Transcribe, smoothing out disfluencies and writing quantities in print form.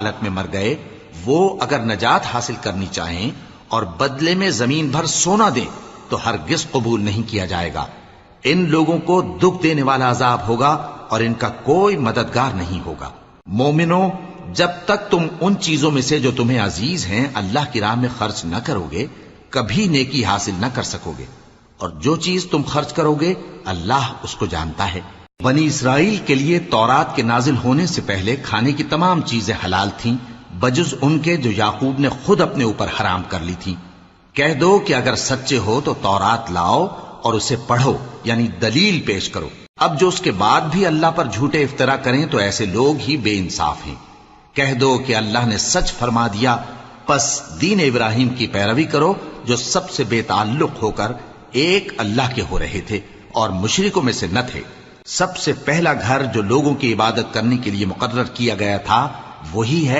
حالت میں مر گئے، وہ اگر نجات حاصل کرنی چاہیں اور بدلے میں زمین بھر سونا دیں تو ہرگز قبول نہیں کیا جائے گا۔ ان لوگوں کو دکھ دینے والا عذاب ہوگا اور ان کا کوئی مددگار نہیں ہوگا۔ مومنو، جب تک تم ان چیزوں میں سے جو تمہیں عزیز ہیں اللہ کی راہ میں خرچ نہ کرو گے، کبھی نیکی حاصل نہ کر سکو گے، اور جو چیز تم خرچ کرو گے اللہ اس کو جانتا ہے۔ بنی اسرائیل کے لیے تورات کے نازل ہونے سے پہلے کھانے کی تمام چیزیں حلال تھیں بجز ان کے جو یعقوب نے خود اپنے اوپر حرام کر لی تھی۔ کہہ دو کہ اگر سچے ہو تو تورات لاؤ اور اسے پڑھو، یعنی دلیل پیش کرو۔ اب جو اس کے بعد بھی اللہ پر جھوٹے افطرا کریں تو ایسے لوگ ہی بے انصاف ہیں۔ کہہ دو کہ اللہ نے سچ فرما دیا، پس دین ابراہیم کی پیروی کرو جو سب سے بے تعلق ہو کر ایک اللہ کے ہو رہے تھے اور مشرکوں میں سے نہ تھے۔ سب سے پہلا گھر جو لوگوں کی عبادت کرنے کے لیے مقرر کیا گیا تھا وہی ہے